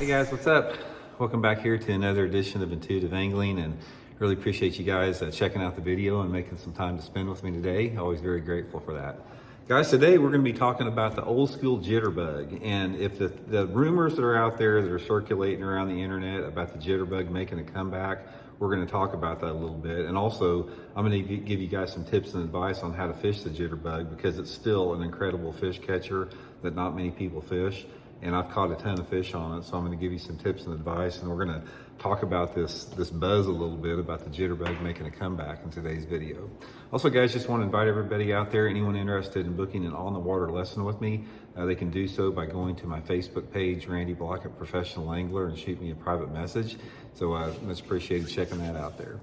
Hey guys, what's up? Welcome back here to another edition of Intuitive Angling, and really appreciate you guys checking out the video and making some time to spend with me today. Always very grateful for that. Guys, today we're going to be talking about the old school jitterbug, and if the rumors that are out there that are circulating around the internet about the jitterbug making a comeback, we're going to talk about that a little bit. And also, I'm going to give you guys some tips and advice on how to fish the jitterbug, because it's still an incredible fish catcher that not many people fish. And I've caught a ton of fish on it, so I'm going to give you some tips and advice, and we're going to talk about this buzz a little bit about the jitterbug making a comeback in today's video. Also, guys, just want to invite everybody out there, anyone interested in booking an on-the-water lesson with me, they can do so by going to my Facebook page, Randy Blockett Professional Angler, and shoot me a private message. So much appreciated checking that out there.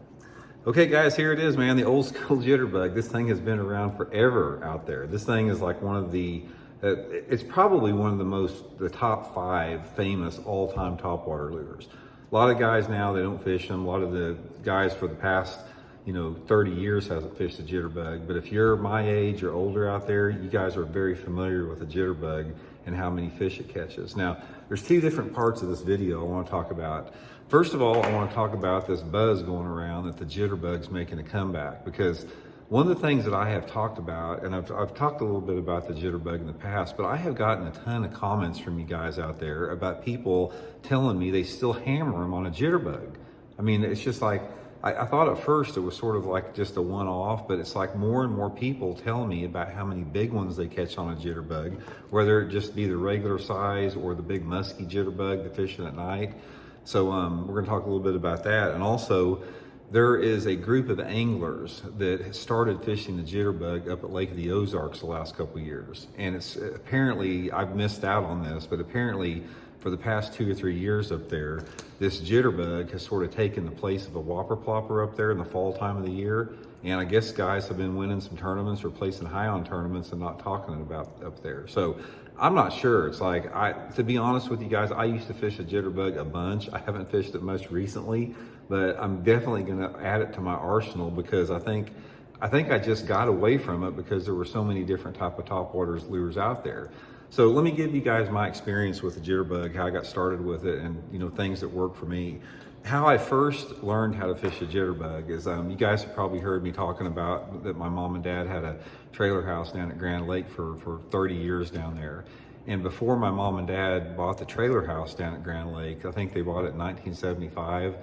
Okay, guys, here it is, man, the old school jitterbug. This thing has been around forever out there. This thing is like one of the it's probably one of the top 5 famous all-time topwater lures. A lot of guys now, they don't fish them. A lot of the guys for the past 30 years hasn't fished a jitterbug. But if you're my age or older out there, you guys are very familiar with a jitterbug and how many fish it catches. Now, there's 2 different parts of this video I want to talk about. First of all, I want to talk about this buzz going around that the jitterbug's making a comeback, because one of the things that I have talked about, and I've talked a little bit about the jitterbug in the past, but I have gotten a ton of comments from you guys out there about people telling me they still hammer them on a jitterbug. I mean, it's just like, I thought at first it was sort of like just a one-off, but it's like more and more people tell me about how many big ones they catch on a jitterbug, whether it just be the regular size or the big musky jitterbug, the fishing at night. So we're gonna talk a little bit about that. And also, there is a group of anglers that has started fishing the jitterbug up at Lake of the Ozarks the last couple of years. And it's apparently, I've missed out on this, but apparently for the past 2 or 3 years up there, this jitterbug has sort of taken the place of a whopper plopper up there in the fall time of the year. And I guess guys have been winning some tournaments or placing high on tournaments and not talking about up there. So I'm not sure. It's like, to be honest with you guys, I used to fish a jitterbug a bunch. I haven't fished it much recently, but I'm definitely going to add it to my arsenal, because I think I just got away from it because there were so many different type of topwater lures out there. So let me give you guys my experience with the jitterbug, how I got started with it, and things that work for me. How I first learned how to fish a jitterbug is, you guys have probably heard me talking about that my mom and dad had a trailer house down at Grand Lake for 30 years down there. And before my mom and dad bought the trailer house down at Grand Lake, I think they bought it in 1975,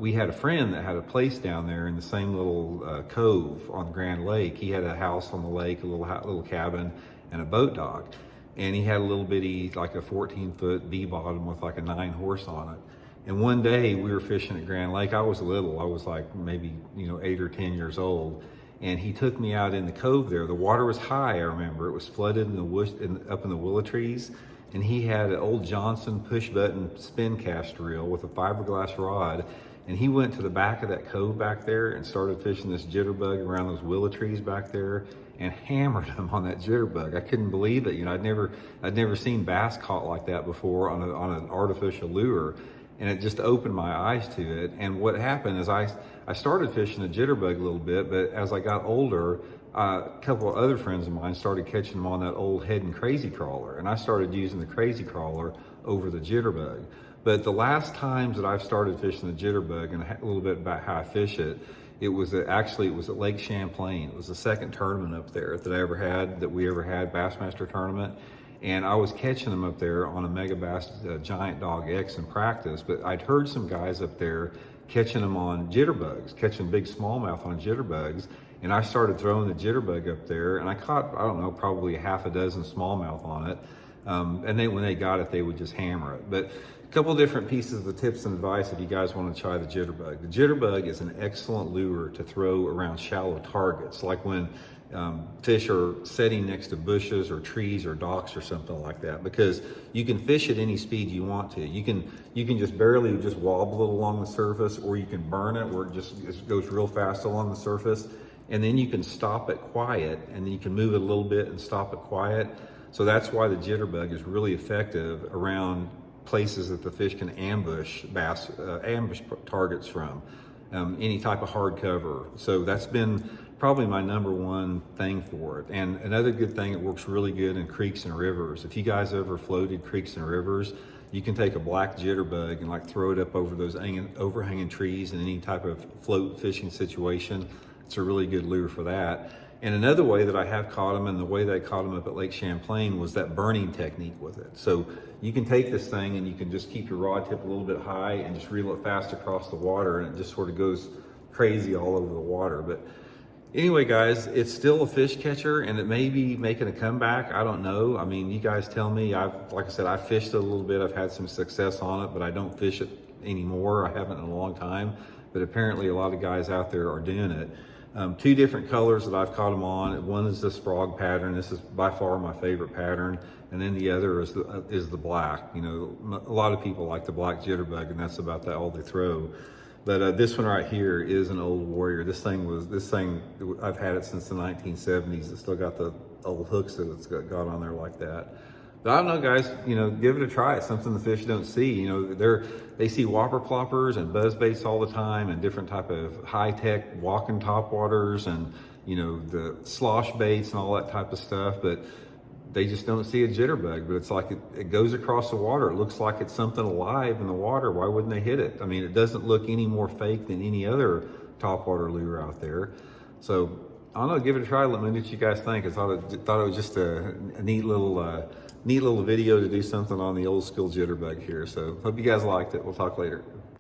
we had a friend that had a place down there in the same little cove on Grand Lake. He had a house on the lake, a little cabin, and a boat dock. And he had a little bitty, like a 14-foot V-bottom with like a 9-horse on it. And one day we were fishing at Grand Lake. I was little. I was like maybe 8 or 10 years old. And he took me out in the cove there. The water was high, I remember. It was flooded up in the willow trees. And he had an old Johnson push-button spin cast reel with a fiberglass rod. And he went to the back of that cove back there and started fishing this jitterbug around those willow trees back there and hammered him on that jitterbug. I couldn't believe it. I'd never seen bass caught like that before on an artificial lure. And it just opened my eyes to it. And what happened is I started fishing a jitterbug a little bit, but as I got older, a couple of other friends of mine started catching them on that old head and crazy crawler. And I started using the crazy crawler over the jitterbug. But the last times that I've started fishing the jitterbug, and a little bit about how I fish it, it was at Lake Champlain. It was the second tournament up there that we ever had, Bassmaster tournament. And I was catching them up there on a Mega Bass Giant Dog X in practice, but I'd heard some guys up there catching them on jitterbugs, catching big smallmouth on jitterbugs. And I started throwing the jitterbug up there, and I caught, I don't know, probably a half a dozen smallmouth on it. And then when they got it, they would just hammer it. But a couple of different pieces of tips and advice if you guys want to try the jitterbug. The jitterbug is an excellent lure to throw around shallow targets, like when fish are sitting next to bushes or trees or docks or something like that, because you can fish at any speed you want to. You can just barely just wobble it along the surface, or you can burn it where it goes real fast along the surface, and then you can stop it quiet, and then you can move it a little bit and stop it quiet. So that's why the jitterbug is really effective around places that the fish can ambush targets from, any type of hard cover. So that's been probably my number one thing for it. And another good thing, it works really good in creeks and rivers. If you guys ever floated creeks and rivers, you can take a black jitterbug and like throw it up over those overhanging trees in any type of float fishing situation. It's a really good lure for that. And another way that I have caught them, and the way that I caught them up at Lake Champlain, was that burning technique with it. So you can take this thing and you can just keep your rod tip a little bit high and just reel it fast across the water, and it just sort of goes crazy all over the water. But anyway, guys, it's still a fish catcher, and it may be making a comeback. I don't know. I mean, you guys tell me. Like I said, I fished it a little bit. I've had some success on it, but I don't fish it anymore. I haven't in a long time, but apparently a lot of guys out there are doing it. Two different colors that I've caught them on. One is this frog pattern. This is by far my favorite pattern. And then the other is the black. You know, a lot of people like the black jitterbug, and that's about all they throw. But this one right here is an old warrior. This thing, I've had it since the 1970s. It's still got the old hooks that it's got on there like that. But I don't know, guys, you know, give it a try. It's something the fish don't see. You know, they see whopper ploppers and buzz baits all the time, and different type of high-tech walking topwaters, and, you know, the slosh baits and all that type of stuff. But they just don't see a jitterbug. But it's like it goes across the water. It looks like it's something alive in the water. Why wouldn't they hit it? I mean, it doesn't look any more fake than any other topwater lure out there. So I don't know, give it a try. Let me know what you guys think. I thought it was just a neat little video to do something on the old school jitterbug here. So hope you guys liked it. We'll talk later.